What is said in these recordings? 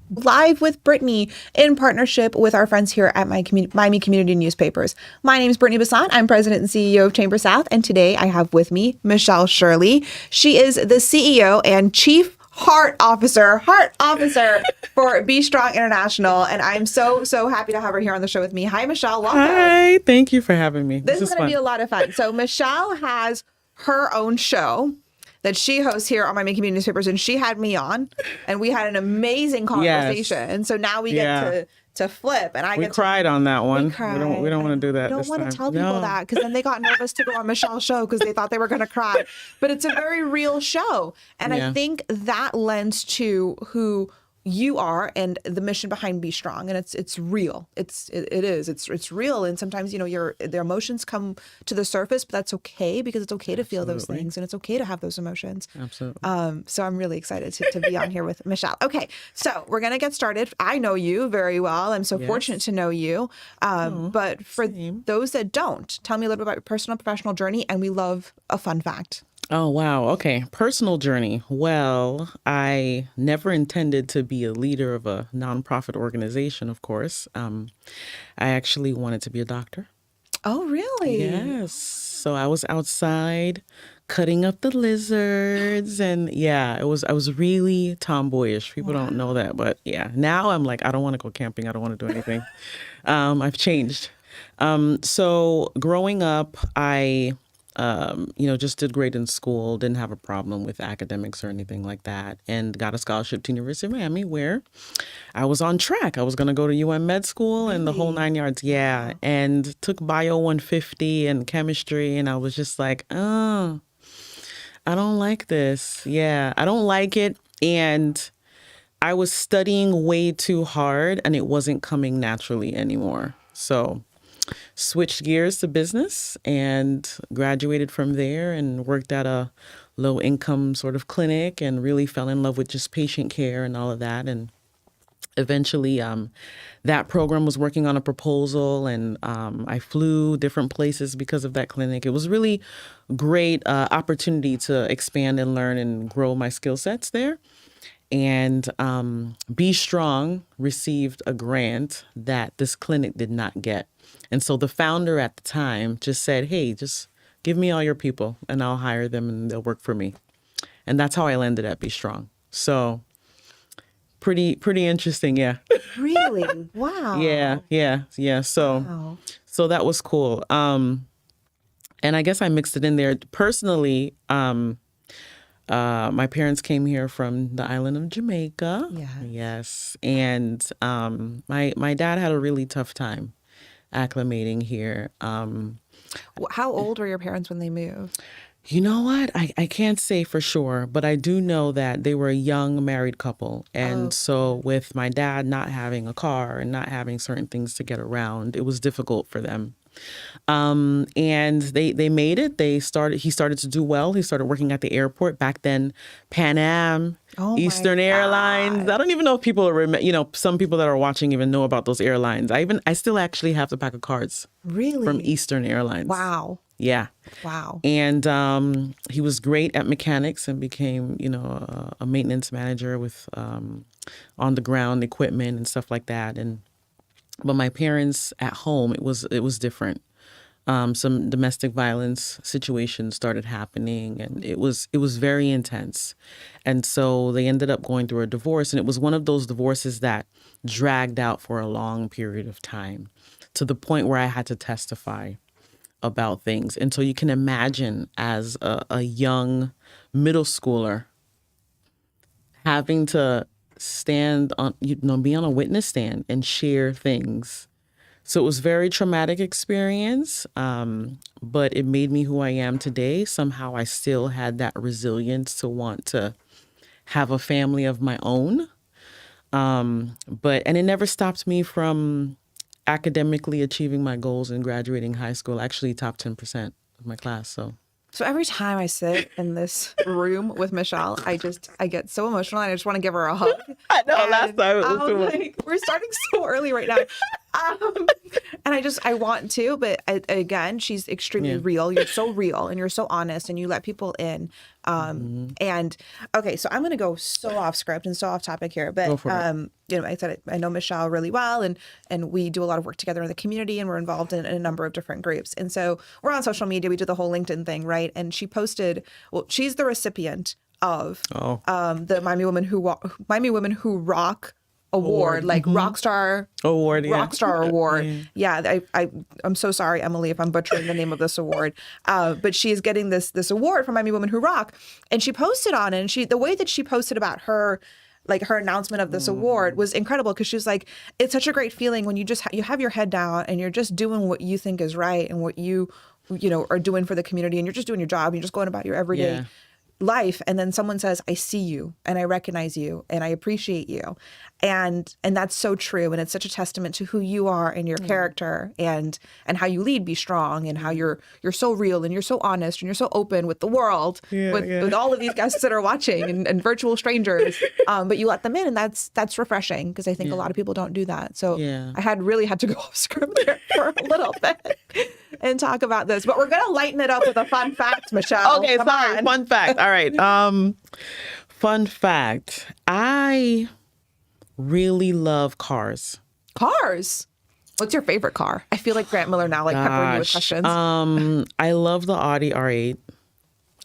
live with Brittnie in partnership with our friends here at Miami Community Newspapers. My name is Brittnie Bassant. I'm president and CEO of Chamber South, and today I have with me Michelle Shirley. She is the CEO and Chief Heart Officer for Be Strong International, and I'm so happy to have her here on the show with me. Hi, Michelle. Welcome. Hi, thank you for having me. This is going to be a lot of fun. So Michelle has her own show that she hosts here on my Miami Community Newspapers, and she had me on, and we had an amazing conversation. Yes. And so now we get to flip, and we cried on that one. We don't want to do that. I don't want to tell people that, because then they got nervous to go on Michelle's show because they thought they were going to cry. But it's a very real show, and I think that lends to who you are and the mission behind Be Strong, and it's real. It's real, and sometimes their emotions come to the surface, but that's okay, because it's okay to feel those things, and it's okay to have those emotions. Absolutely. So I'm really excited to be on here with Michelle. Okay, so we're gonna get started. I know you very well. I'm so fortunate to know you. But for those that don't, tell me a little bit about your personal and professional journey, and we love a fun fact. Oh, wow. Okay. Personal journey. Well, I never intended to be a leader of a nonprofit organization, of course. I actually wanted to be a doctor. Oh, really? Yes. So I was outside cutting up the lizards, and I was really tomboyish. People don't know that, but now I'm like, I don't want to go camping. I don't want to do anything. I've changed. So growing up, I just did great in school, didn't have a problem with academics or anything like that, and got a scholarship to University of Miami, where I was on track. I was going to go to UM Med School and the whole 9 yards. Yeah. And took Bio 150 and chemistry, and I was just like, I don't like this. Yeah, I don't like it. And I was studying way too hard, and it wasn't coming naturally anymore. So switched gears to business and graduated from there and worked at a low income sort of clinic, and really fell in love with just patient care and all of that. And eventually that program was working on a proposal, and I flew different places because of that clinic. It was really great opportunity to expand and learn and grow my skill sets there. And Be Strong received a grant that this clinic did not get. And so the founder at the time just said, hey, just give me all your people and I'll hire them and they'll work for me. And that's how I landed at Be Strong. So pretty interesting. Yeah. Really? Wow. Yeah. So that was cool. And I guess I mixed it in there. Personally, my parents came here from the island of Jamaica. Yes. And my dad had a really tough time acclimating here. How old were your parents when they moved? You know what? I can't say for sure, but I do know that they were a young married couple. And so with my dad not having a car and not having certain things to get around, it was difficult for them. And they made it. He started to do well. He started working at the airport back then. Pan Am, Eastern Airlines. I don't even know if people are, some people that are watching even know about those airlines. I still actually have the pack of cards. Really? From Eastern Airlines. Wow. Yeah. Wow. And he was great at mechanics and became, a maintenance manager with on the ground equipment and stuff like that. But my parents at home, it was different. Some domestic violence situations started happening, and it was very intense. And so they ended up going through a divorce, and it was one of those divorces that dragged out for a long period of time, to the point where I had to testify about things. And so you can imagine, as a young middle schooler, having to stand on, be on a witness stand and share things. So it was a very traumatic experience, but it made me who I am today. Somehow I still had that resilience to want to have a family of my own. And it never stopped me from academically achieving my goals and graduating high school. Actually, top 10% of my class. So every time I sit in this room with Michelle, I get so emotional, and I just want to give her a hug. I know, last time it was we're starting so early right now. And I want to, but again, she's extremely real. You're so real and you're so honest and you let people in. And okay, so I'm going to go so off script and so off topic here, but, you know, I know Michelle really well and we do a lot of work together in the community and we're involved in a number of different groups. And so we're on social media. We do the whole LinkedIn thing, right? And she posted, well, she's the recipient of the Miami Women Who Rock award, like Rockstar Award. Yeah, I'm so sorry, Emily, if I'm butchering the name of this award. But she is getting this award from Miami Women Who Rock, and she posted on it. And the way that she posted about her, like her announcement of this award was incredible because she was like, it's such a great feeling when you just you have your head down and you're just doing what you think is right and what you know are doing for the community and you're just doing your job and you're just going about your everyday life, and then someone says, I see you and I recognize you and I appreciate you, and that's so true, and it's such a testament to who you are and your character and how you lead Be Strong and how you're so real and you're so honest and you're so open with the world, with all of these guests that are watching and virtual strangers, but you let them in, and that's refreshing because I think a lot of people don't do that. So I had to go off script there for a little bit and talk about this, but we're gonna lighten it up with a fun fact, Michelle. Okay, sorry, fun fact. All right. Fun fact. I really love cars. Cars? What's your favorite car? I feel like Grant Miller now, like peppering you with questions. I love the Audi R8.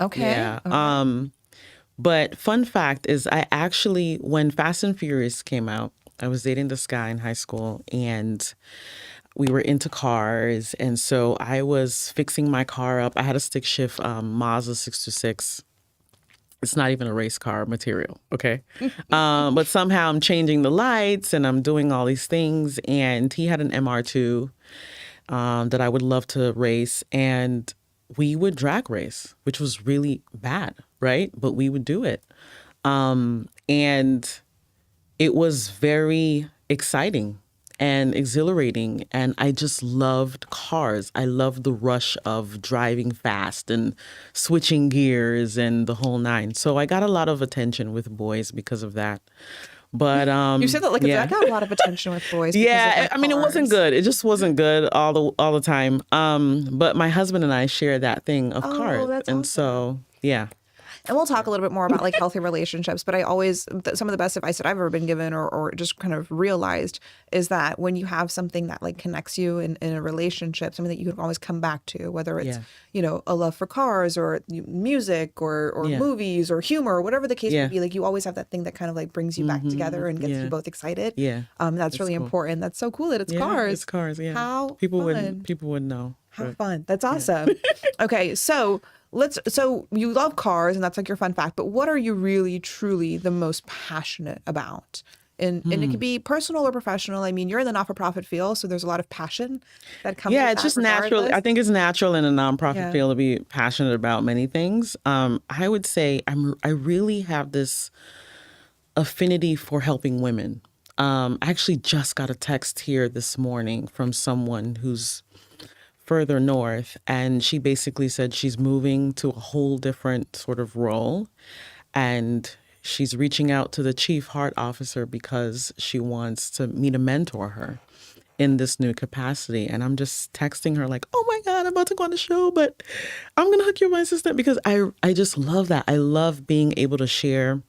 Okay. Yeah. Okay. But fun fact is I actually, when Fast and Furious came out, I was dating this guy in high school and we were into cars. And so I was fixing my car up. I had a stick shift Mazda 626. It's not even a race car material, okay? But somehow I'm changing the lights and I'm doing all these things. And he had an MR2 that I would love to race. And we would drag race, which was really bad, right? But we would do it. And it was very exciting and exhilarating. And I just loved cars. I loved the rush of driving fast and switching gears and the whole nine. So I got a lot of attention with boys because of that. But you said that like I got a lot of attention with boys. Yeah, I mean, it wasn't good. It just wasn't good all the time. But my husband and I share that thing of cars. That's and awesome. So, yeah. And we'll talk a little bit more about like healthy relationships, but I always, some of the best advice that I've ever been given or just kind of realized is that when you have something that like connects you in a relationship, something that you can always come back to, whether it's, you know, a love for cars or music or movies or humor or whatever the case may be, like you always have that thing that kind of like brings you back together and gets you both excited. Yeah. That's really cool. Important. That's so cool that it's cars. It's cars, yeah. How people fun. wouldn't know. How fun. That's awesome. Okay, so so you love cars and that's like your fun fact, but what are you really truly the most passionate about? And it can be personal or professional. I mean, you're in the not-for-profit field, so there's a lot of passion that comes with it's that just natural. I think it's natural in a nonprofit field to be passionate about many things. I would say I really have this affinity for helping women. I actually just got a text here this morning from someone who's further north, and she basically said she's moving to a whole different sort of role, and she's reaching out to the chief heart officer because she wants to meet a mentor her in this new capacity. And I'm just texting her like, oh my God, I'm about to go on the show, but I'm going to hook you up my assistant, because I just love that. I love being able to share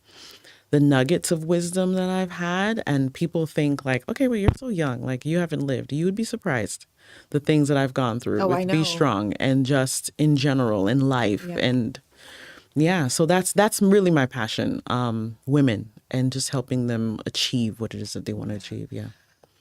the nuggets of wisdom that I've had. And people think like, okay, well, you're so young, like you haven't lived. You would be surprised the things that I've gone through with Be Strong and just in general in life. And so that's really my passion, women, and just helping them achieve what it is that they want to achieve. Yeah.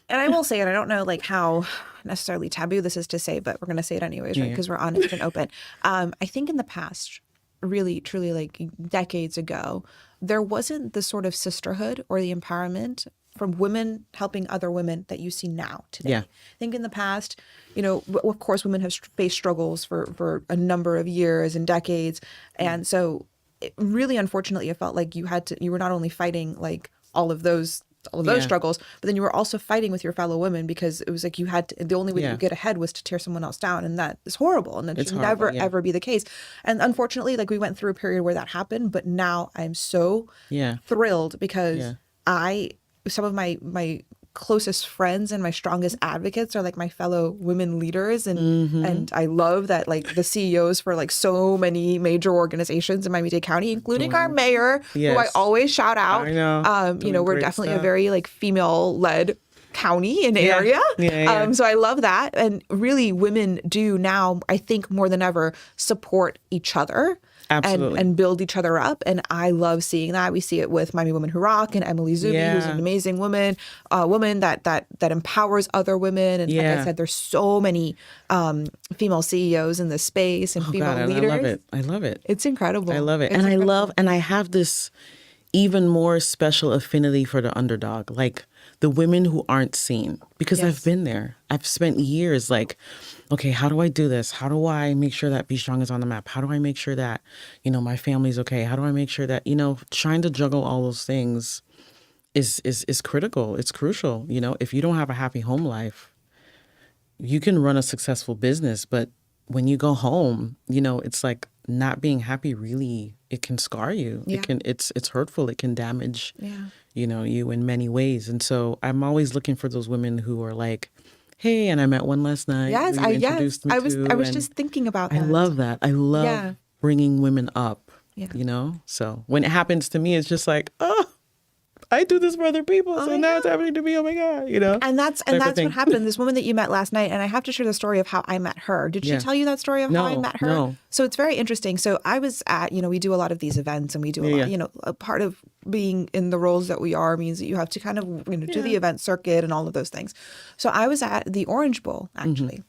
And I will say, and I don't know like how necessarily taboo this is to say, but we're going to say it anyways, right? Because we're honest and open. I think in the past, really, truly like decades ago, there wasn't the sort of sisterhood or the empowerment from women helping other women that you see now today. I think in the past, you know, of course, women have faced struggles for a number of years and decades. And so it really, unfortunately, it felt like you were not only fighting like all of those struggles, but then you were also fighting with your fellow women, because it was like the only way you could get ahead was to tear someone else down. And that is horrible. And that should never, ever be the case. And unfortunately, like we went through a period where that happened, but now I'm so thrilled because some of my closest friends and my strongest advocates are like my fellow women leaders. And I love that like the CEOs for like so many major organizations in Miami-Dade County, including our mayor, who I always shout out. I know. You know, we're definitely a very like female-led county and area. So I love that. And really women do now, I think more than ever, support each other. And build each other up. And I love seeing that. We see it with Miami Women Who Rock and Emily Zuby, who's an amazing woman that empowers other women. And like I said, there's so many female CEOs in this space and female leaders. I love it. It's incredible. I love it. And I have this even more special affinity for the underdog, like the women who aren't seen, because I've been there. I've spent years like, okay, how do I do this? How do I make sure that Be Strong is on the map? How do I make sure that, you know, my family's okay? How do I make sure that, you know, trying to juggle all those things is critical. It's crucial. You know, if you don't have a happy home life, you can run a successful business, but when you go home, you know, it's like not being happy really, it can scar you. It's hurtful. It can damage, you know, you in many ways. And so I'm always looking for those women who are like, hey, and I met one last night. Yes, I was just thinking about that. I love that. I love bringing women up, you know? So when it happens to me, it's just like, oh, I do this for other people, so now it's happening to me. Oh my God, you know. And that's what happened. This woman that you met last night, and I have to share the story of how I met her. Did she tell you that story of how I met her? No. So it's very interesting. So I was at, you know, we do a lot of these events, and we do a lot. You know, a part of being in the roles that we are means that you have to kind of, you know, do the event circuit and all of those things. So I was at the Orange Bowl actually,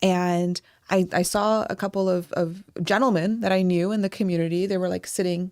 and I saw a couple of gentlemen that I knew in the community. They were like sitting.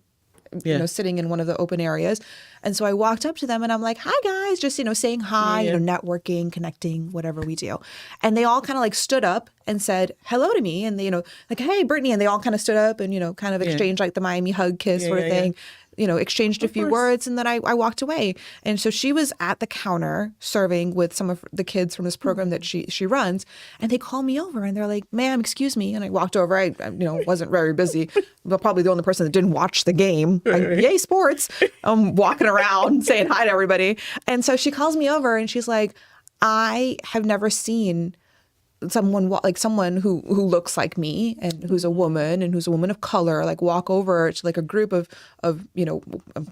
You know, sitting in one of the open areas. And so I walked up to them and I'm like, hi guys, just, you know, saying hi, you know, networking, connecting, whatever we do. And they all kind of like stood up and said hello to me. And they, you know, like, hey, Brittnie. And they all kind of stood up and, you know, kind of exchanged like the Miami hug kiss sort of thing. You know, exchanged a few words, and then I walked away. And so she was at the counter serving with some of the kids from this program that she runs, and they call me over and they're like, ma'am, excuse me. And I walked over. I you know, wasn't very busy, but probably the only person that didn't watch the game. Like, yay, sports. I'm walking around saying hi to everybody. And so she calls me over and she's like, I have never seen someone who looks like me and who's a woman and who's a woman of color, like walk over to like a group of you know,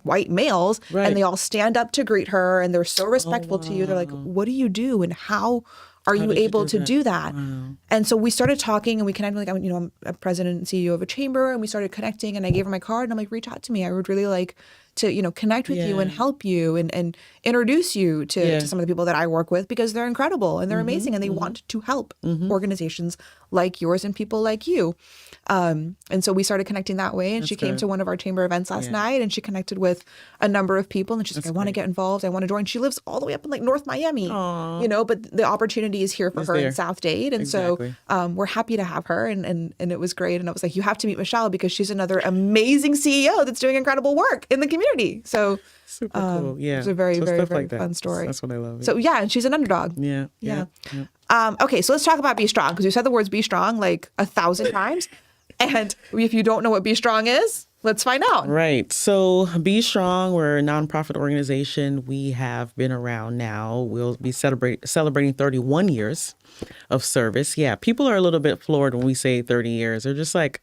white males, and they all stand up to greet her and they're so respectful to you. They're like, what do you do and how are you able to do that? Wow. And so we started talking and we connected. Like, I'm a president and CEO of a chamber, and we started connecting. And I gave her my card and I'm like, reach out to me. I would really like to, you know, connect with you and help you and introduce you to some of the people that I work with, because they're incredible and they're amazing and they want to help organizations like yours and people like you. And so we started connecting that way. And she came to one of our chamber events last night, and she connected with a number of people. And she's like, I want to get involved. I want to join. She lives all the way up in like North Miami, you know, but the opportunity is here for her in South Dade. And so we're happy to have her. And it was great. And I was like, you have to meet Michelle, because she's another amazing CEO that's doing incredible work in the community. So super cool. Yeah. It's a very, very, very fun story. That's what I love. So and she's an underdog. Yeah. Okay, so let's talk about Be Strong, because you said the words Be Strong like 1,000 times. And if you don't know what Be Strong is, let's find out. Right. So Be Strong, we're a nonprofit organization. We have been around now. We'll be celebrating 31 years of service. Yeah, people are a little bit floored when we say 30 years. They're just like,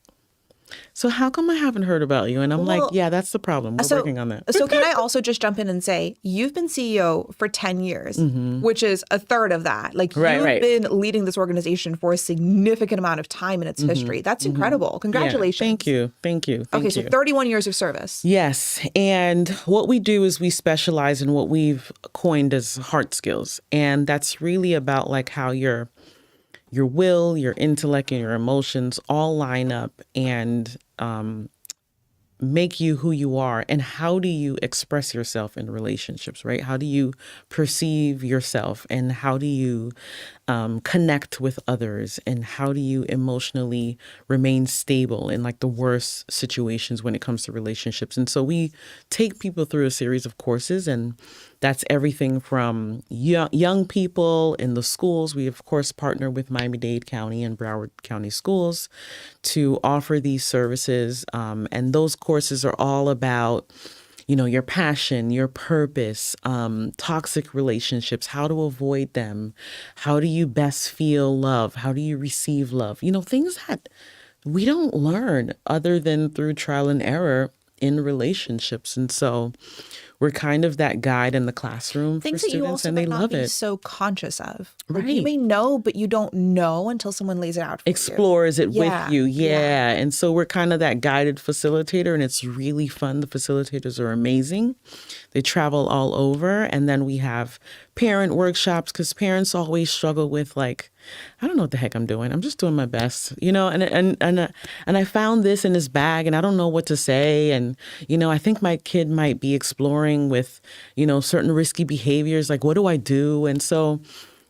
so how come I haven't heard about you? And I'm like, yeah, that's the problem. We're working on that. So can I also just jump in and say, you've been CEO for 10 years, which is a third of that. Like you've been leading this organization for a significant amount of time in its history. That's incredible. Congratulations. Yeah, thank you. Okay, so 31 years of service. Yes. And what we do is we specialize in what we've coined as heart skills. And that's really about like how your will, your intellect, and your emotions all line up and make you who you are. And how do you express yourself in relationships, right? How do you perceive yourself, and how do you connect with others, and how do you emotionally remain stable in like the worst situations when it comes to relationships? And so we take people through a series of courses, and that's everything from young people in the schools. We, of course, partner with Miami-Dade County and Broward County Schools to offer these services. And those courses are all about, your passion, your purpose, toxic relationships, how to avoid them, how do you best feel love, how do you receive love, things that we don't learn other than through trial and error in relationships. And so we're kind of that guide in the classroom Things for that you students, also and might they not love be it. so conscious of. Like, you Right. may know, but you don't know until someone lays it out for you. Explores it Yeah, with you. yeah. Yeah. And so we're kind of that guided facilitator, and it's really fun. The facilitators are amazing. They travel all over. And then we have parent workshops, because parents always struggle with, like, I don't know what the heck I'm doing. I'm just doing my best, and I found this in his bag and I don't know what to say. And, I think my kid might be exploring with, certain risky behaviors. Like, what do I do? And so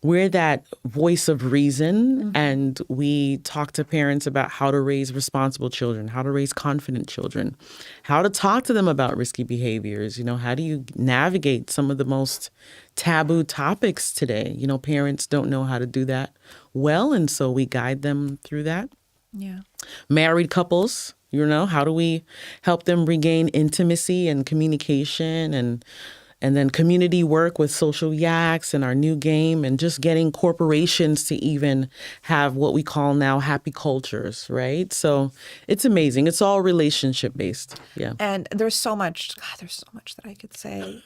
we're that voice of reason, and we talk to parents about how to raise responsible children, how to raise confident children, how to talk to them about risky behaviors. How do you navigate some of the most taboo topics today? Parents don't know how to do that well, and so we guide them through that. Yeah. Married couples, how do we help them regain intimacy and communication, and then community work with social yaks and our new game, and just getting corporations to even have what we call now happy cultures, right? So it's amazing. It's all relationship based. Yeah. And there's so much that I could say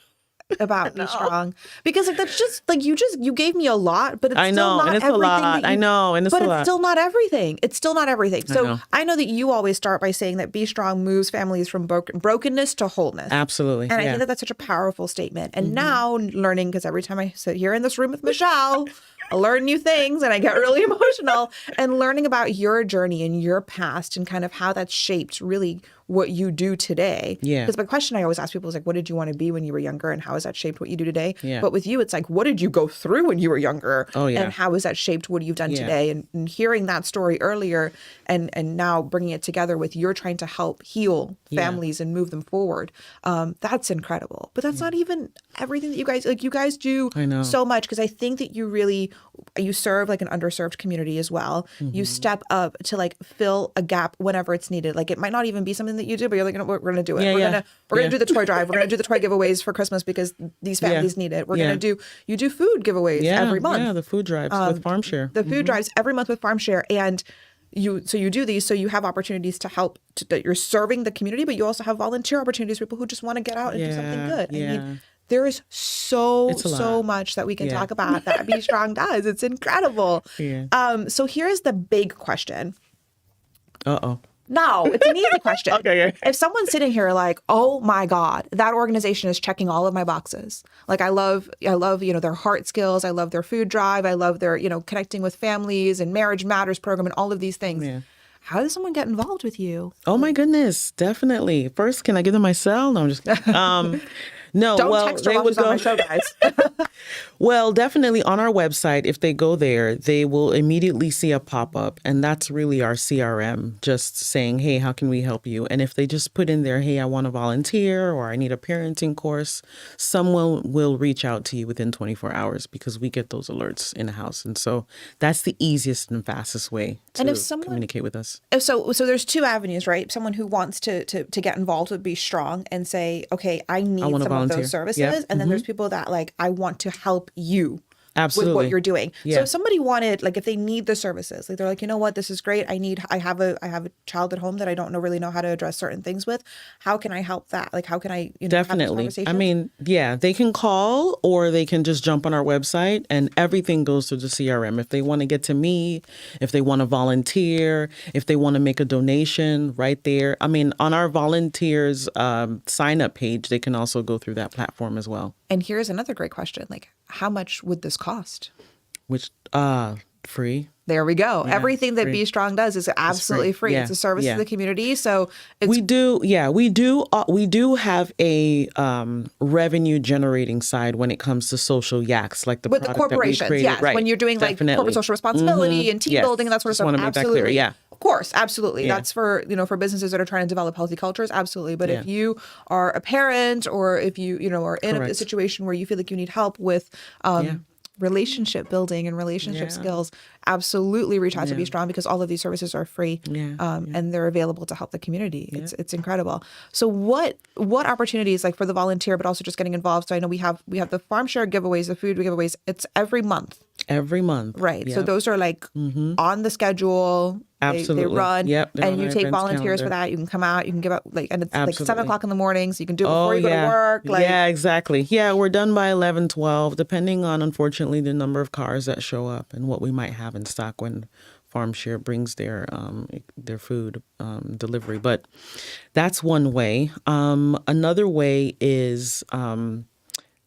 about Be Strong, because like that's just like you gave me a lot, but it's I still know, not and it's everything a lot. that you, I know, and it's but a it's lot. still not everything. It's still not everything. So know. I know that you always start by saying that Be Strong moves families from brokenness to wholeness. Absolutely. And I yeah. think that that's such a powerful statement. And now learning, because every time I sit here in this room with Michelle, I learn new things and I get really emotional, and learning about your journey and your past and kind of how that's shaped really what you do today. Yeah. Because my question I always ask people is like, what did you want to be when you were younger, and how has that shaped what you do today? Yeah. But with you, it's like, what did you go through when you were younger? Oh, yeah. And how has that shaped what you've done Yeah. today? And hearing that story earlier and now bringing it together with you're trying to help heal families and move them forward. That's incredible. But that's not even everything that you guys do I know. so much, because I think that you serve like an underserved community as well. You step up to like fill a gap whenever it's needed. Like, it might not even be something that you do, but you're like, we're going to do it. Yeah, We're gonna do the toy drive. We're gonna do the toy giveaways for Christmas because these families need it. We're gonna do food giveaways every month. Yeah, the food drives with Farm Share. The food drives every month with Farm Share, and you do these, so you have opportunities to help. That you're serving the community, but you also have volunteer opportunities for people who just want to get out and do something good. Yeah. I mean, there is so lot. much that we can talk about that Be Strong does. It's incredible. Yeah. So here's the big question. Uh-oh. No, it's an easy question. Okay. If someone's sitting here like, oh my God, that organization is checking all of my boxes. Like, I love, their heart skills. I love their food drive. I love their, connecting with families and Marriage Matters program and all of these things. Yeah. How does someone get involved with you? Oh my goodness, definitely. First, can I give them my cell? No, I'm just kidding. No, Don't well, text her they while would she's on go. my show, guys. Well, definitely on our website, if they go there, they will immediately see a pop-up, and that's really our CRM, just saying, hey, how can we help you? And if they just put in there, hey, I want to volunteer, or I need a parenting course, someone will reach out to you within 24 hours, because we get those alerts in the house. And so that's the easiest and fastest way to communicate with us. So there's two avenues, right? Someone who wants to get involved with Be Strong and say, okay, I need some of those services. Yep. And then there's people that like, I want to help you Absolutely. with what you're doing. Yeah. So if somebody wanted, like, if they need the services, like they're like, you know what, this is great. I have a child at home that I don't really know how to address certain things with. How can I help that? Like, how can I, Definitely. have this I conversation? mean, they can call, or they can just jump on our website, and everything goes through the CRM. If they want to get to me, if they want to volunteer, if they want to make a donation, right there. I mean, on our volunteers sign up page, they can also go through that platform as well. And here's another great question. Like, how much would this cost? Which, free. There we go. Yeah, Everything that free. Be Strong does is absolutely free. Yeah, It's a service yeah. to the community. So it's We do have a revenue generating side when it comes to social yaks, like the with the product that we corporations, created. yes. Right. When you're doing like Definitely. corporate social responsibility and team Yes. building and that sort of Just stuff. wanna make that Absolutely. clear, yeah. Of course, absolutely. Yeah. That's for, for businesses that are trying to develop healthy cultures. Absolutely. But if Yeah. you are a parent, or if you, are in a Correct. situation where you feel like you need help with relationship building and relationship Yeah. skills, absolutely reach out to Yeah. Be Strong, because all of these services are free, and they're available to help the community. It's incredible. So what opportunities, like for the volunteer, but also just getting involved? So I know we have the farm share giveaways, the food giveaways. It's every month. Every month. Right. So Yep. those are like on the schedule. They Absolutely. run. Yep, they're And on you our take events volunteers for calendar. that. You can come out, you can give out and it's like 7 Absolutely. o'clock in the morning. So you can do it before you go yeah. to work. Like, yeah, exactly. Yeah, we're done by 11, 12, depending on, unfortunately, the number of cars that show up and what we might have in stock when Farm Share brings their food delivery. But that's one way. Another way is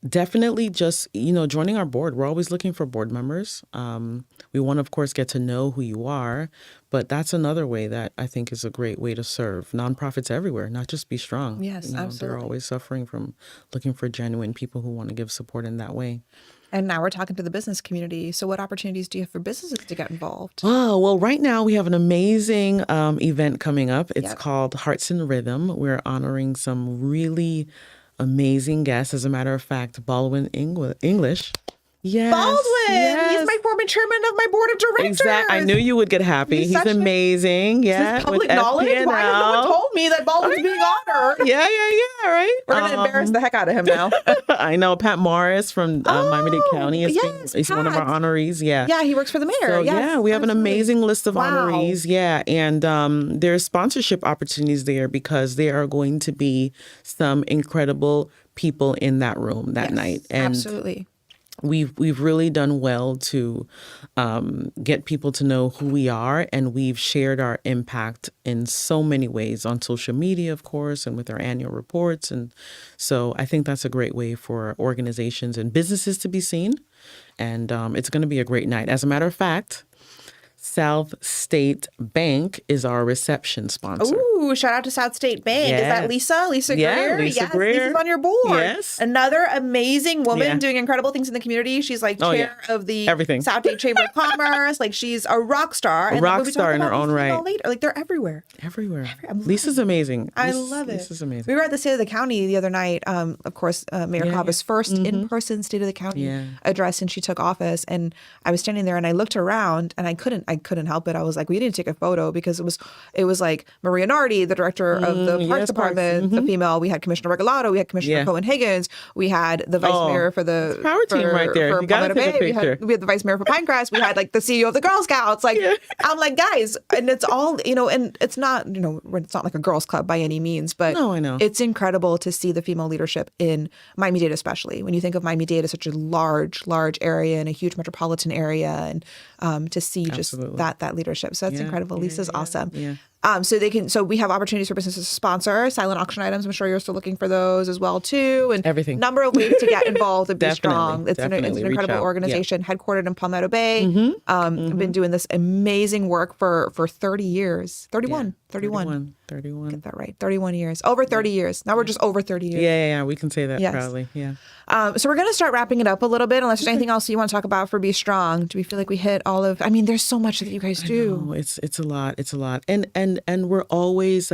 definitely just, joining our board. We're always looking for board members. We want to, of course, get to know who you are, but that's another way that I think is a great way to serve nonprofits everywhere, not just Be Strong. Yes, absolutely. They're always suffering from looking for genuine people who want to give support in that way. and now we're talking to the business community. So what opportunities do you have for businesses to get involved? Oh, well, right now we have an amazing event coming up. It's Yep. called Hearts in Rhythm. We're honoring some really amazing guests. As a matter of fact, Baldwin English. Yes. Baldwin! Yes. He's my former chairman of my board of directors. Exactly. I knew you would get happy. He's He's such a- amazing. Yeah. This public with knowledge? FPNL. Why has no one told me that Baldwin's being honored? Yeah, right? We're going to embarrass the heck out of him now. I know Pat Morris from Miami-Dade County is yes, one of our Pat. honorees. Yeah. Yeah, he works for the mayor. So, Yes, yeah, we have an absolutely. amazing list of Wow. honorees. Yeah. And there's sponsorship opportunities there because there are going to be some incredible people in that room that Yes, night. And absolutely. we've really done well to get people to know who we are, and we've shared our impact in so many ways on social media, of course, and with our annual reports. And so I think that's a great way for organizations and businesses to be seen. And it's going to be a great night. As a matter of fact, South State Bank is our reception sponsor. Ooh, shout out to South State Bank. Is that Yes. Lisa? Lisa Yeah, Greer? Lisa Yes, Greer. Lisa's on your board. Yes. Another amazing woman Yeah. doing incredible things in the community. She's like Oh, chair of the Everything. South State Chamber of Commerce. Like she's a rock star. And rock when we star talk in her about own these right. female leaders, like they're everywhere. Everywhere. I'm loving Lisa's amazing. I love it. Lisa's amazing. We were at the State of the County the other night. Of course, Mayor Cava's first in-person State of the County Yeah. address since she took office. And I was standing there and I looked around and I couldn't help it. I was like, we need to take a photo because it was like Maria Nardi, the director of the Parks yes, Department, the female. We had Commissioner Regalado, we had Commissioner Yeah. Cohen Higgins, we had the vice Oh, mayor for the power team right there. for You gotta Palmetto take a Bay. picture. We had the vice mayor for Pinecrest. We had like the CEO of the Girl Scouts. Like I'm like, guys, and it's all and it's not it's not like a girls club by any means, but No, I know. it's incredible to see the female leadership in Miami-Dade, especially when you think of Miami-Dade as such a large area and a huge metropolitan area, and to see just Absolutely. that leadership. So that's Yeah, incredible. yeah, Lisa's yeah, awesome. yeah. So we have opportunities for businesses to sponsor silent auction items. I'm sure you're still looking for those as well too. And Everything. number of ways to get involved and be Definitely, strong. It's an definitely. Reach incredible out. organization headquartered in Palmetto Bay. I've been doing this amazing work for 30 years. 31. 31. Get that right. 31 years. Over 30 years. Now we're just over 30 years. Yeah. We can say that Yes. proudly. Yeah. So we're going to start wrapping it up a little bit, unless there's anything else you want to talk about for Be Strong. Do we feel like we hit all of? I mean, there's so much that you guys do. Oh, it's a lot. It's a lot. And we're always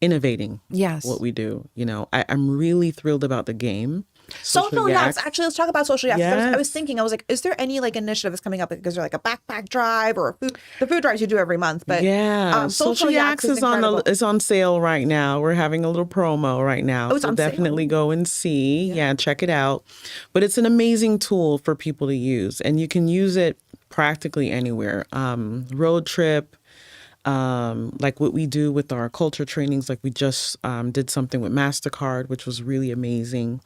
innovating. Yes. What we do. I'm really thrilled about the game. Social yaks. Yaks. Actually, let's talk about social yaks. I was Yes. thinking, I was like, is there any like initiative that's coming up? Is there like a backpack drive or the food drives you do every month? But Yeah, social yaks is on incredible. on sale right now. We're having a little promo right now. Oh, it's so on sale? definitely go and see. Yeah, check it out. But it's an amazing tool for people to use, and you can use it practically anywhere. Road trip, like what we do with our culture trainings. Like we just did something with MasterCard, which was really amazing.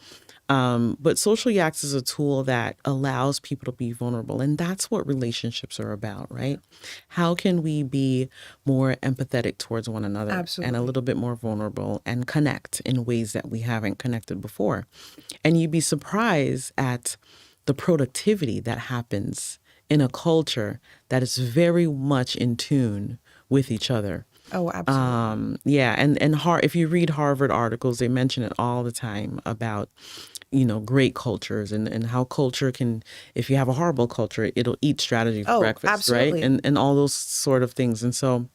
But social yaks is a tool that allows people to be vulnerable. And that's what relationships are about, right? How can we be more empathetic towards one another Absolutely. and a little bit more vulnerable and connect in ways that we haven't connected before? And you'd be surprised at the productivity that happens in a culture that is very much in tune with each other. Oh, absolutely. Yeah, and if you read Harvard articles, they mention it all the time about, great cultures and how culture can, if you have a horrible culture, it'll eat strategy for breakfast, absolutely. right? And all those sort of things. And so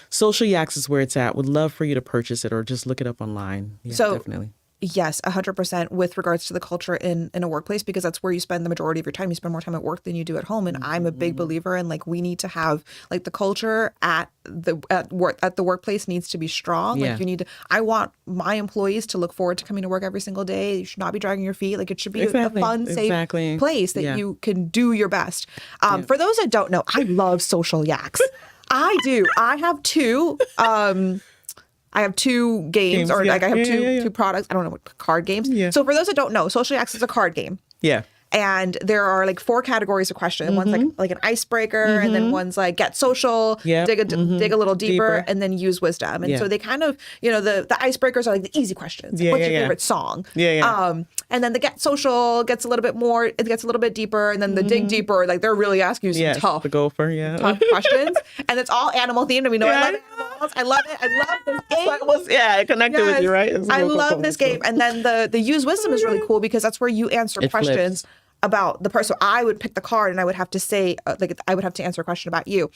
Social Yaks is where it's at. Would love for you to purchase it or just look it up online. Yeah, So- definitely. Yes, 100% with regards to the culture in a workplace, because that's where you spend the majority of your time. You spend more time at work than you do at home. And I'm a big believer in like, we need to have like the culture at the workplace needs to be strong. Yeah. Like you need to, I want my employees to look forward to coming to work every single day. You should not be dragging your feet. Like it should be Exactly. a fun, safe place that Yeah. you can do your best. For those that don't know, I love social yaks. I do. I have two. I have two games, or like I have two products. I don't know what card games. Yeah. So for those that don't know, Social Yaks is a card game. Yeah. And there are like 4 categories of question. One's like an icebreaker, and then one's like get social, dig a little deeper, and then use wisdom. And so they kind of, the icebreakers are like the easy questions. Like, what's your favorite song? And then the get social gets a little bit more, it gets a little bit deeper, and then the dig deeper, like they're really asking you some tough, the gopher, tough questions. And it's all animal themed, and we know I love animals. I love it. I love this game. It connected with you, right? I love this game. And then the use wisdom is really cool because that's where you answer questions. Flips. About the person. So I would pick the card and I would have to say, I would have to answer a question about you.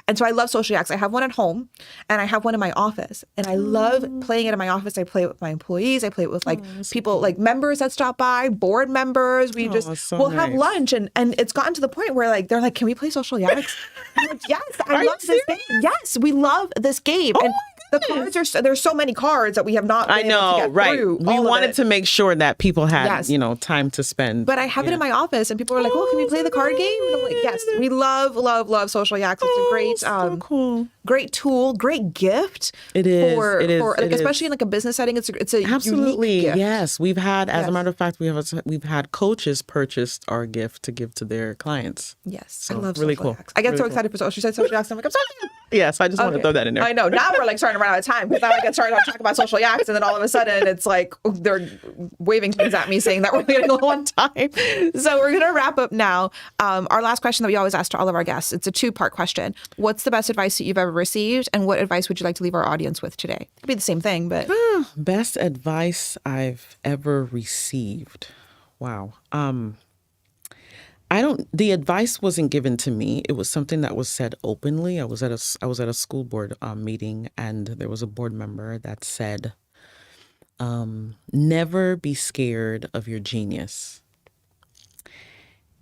And so I love Social Yaks. I have one at home and I have one in my office. And I love playing it in my office. I play it with my employees. I play it with like people, like members that stop by, board members. We we'll have lunch. And it's gotten to the point where like, they're like, can we play Social Yaks? I'm like, yes, I love this game. Yes, we love this game. And the cards there's so many cards that we have not been able to get through. We wanted to make sure that people had, time to spend. But I have it in my office and people are like, can we play the card game? And I'm like, yes, we love Social Yaks. It's a great, so cool. Great tool, great gift. It is. For, it especially in like a business setting. It's a absolutely unique gift. Yes. We've had, as a matter of fact, we've had coaches purchase our gift to give to their clients. Yes, so I love really Social cool. Yaks. I get so excited for Social. She said Social Yaks. I'm like, I'm sorry. Yes, I just want to throw that in there. I know. Now we're like starting to run out of time because now I get started talking about Social Yaks, and then all of a sudden it's like they're waving things at me saying that we're getting low on time. So we're gonna wrap up now. Our last question that we always ask to all of our guests. It's a 2-part question. What's the best advice that you've ever received, and what advice would you like to leave our audience with today? It could be the same thing, but best advice I've ever received. Wow. The advice wasn't given to me. It was something that was said openly. I was at a school board meeting, and there was a board member that said, never be scared of your genius.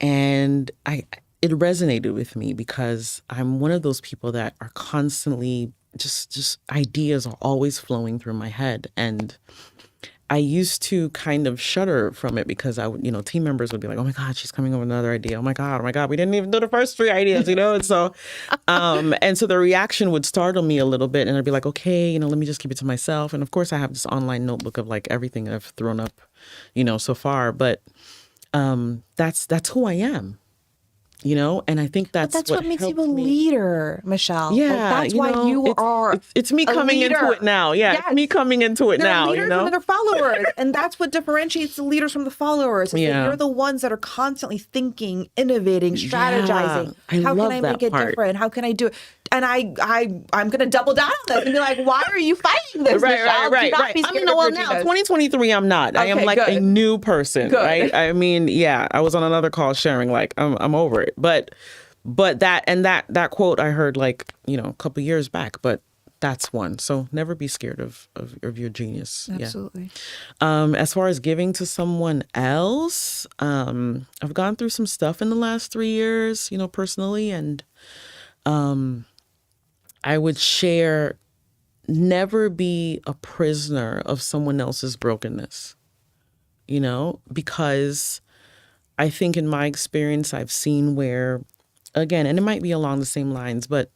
And it resonated with me because I'm one of those people that are constantly just ideas are always flowing through my head. And I used to kind of shudder from it because I would, team members would be like, oh my God, she's coming up with another idea. Oh my God, we didn't even do the first 3 ideas, And so, and so the reaction would startle me a little bit, and I'd be like, okay, let me just keep it to myself. And of course I have this online notebook of like everything that I've thrown up, so far, but that's who I am. And I think that's what makes you a leader, Michelle. Yeah, that's why you are. It's me coming into it now. Yeah, yes. It's me coming into it now. Leaders and their followers, and that's what differentiates the leaders from the followers. Is that you're the ones that are constantly thinking, innovating, strategizing. How can I make it different? How can I do it? And I'm going to double down on this and be like, why are you fighting this? Right. I mean, now 2023, I'm not. I am like a new person, right? I mean, I was on another call sharing like I'm over it. But that quote I heard like, a couple years back, but that's one. So never be scared of your genius. Absolutely. Yeah. As far as giving to someone else, I've gone through some stuff in the last 3 years, personally, and I would share, never be a prisoner of someone else's brokenness, because I think in my experience, I've seen where, again, and it might be along the same lines, but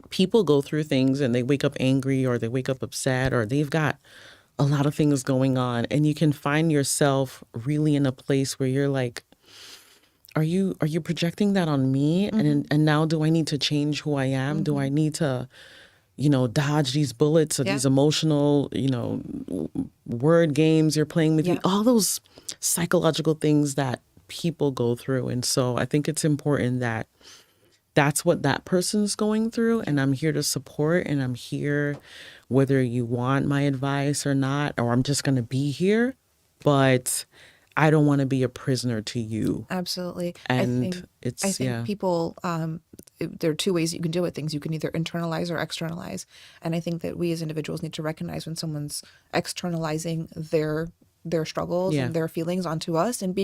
people go through things and they wake up angry or they wake up upset or they've got a lot of things going on, and you can find yourself really in a place where you're like, Are you projecting that on me? Mm-hmm. And now do I need to change who I am? Mm-hmm. Do I need to, dodge these bullets or these emotional, word games you're playing with me? All those psychological things that people go through. And so I think it's important that that's what that person's going through. And I'm here to support, and I'm here whether you want my advice or not, or I'm just going to be here. But I don't want to be a prisoner to you. Absolutely. And I think people, there are two ways you can deal with things. You can either internalize or externalize. And I think that we as individuals need to recognize when someone's externalizing their struggles and their feelings onto us, and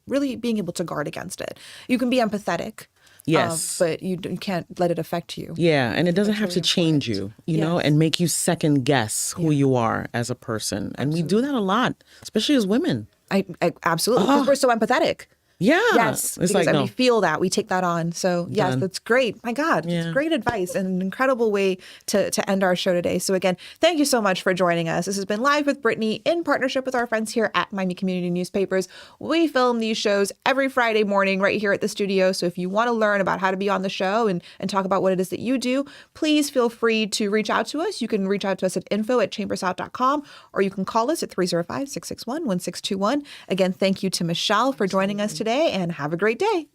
really being able to guard against it. You can be empathetic. Yes. But you can't let it affect you. Yeah. And it doesn't have to change you, you know, and make you second guess who you are as a person. And we do that a lot, especially as women. I absolutely. Because we're so empathetic. Yeah. Yes. It's Because like, no. we feel that. We take that on. So, yes, that's great. My God. It's great advice and an incredible way to end our show today. So, again, thank you so much for joining us. This has been Live with Brittnie in partnership with our friends here at Miami Community Newspapers. We film these shows every Friday morning right here at the studio. So, if you want to learn about how to be on the show and talk about what it is that you do, please feel free to reach out to us. You can reach out to us at info@chambersouth.com, or you can call us at 305-661-1621. Again, thank you to Michelle for joining us today, and have a great day.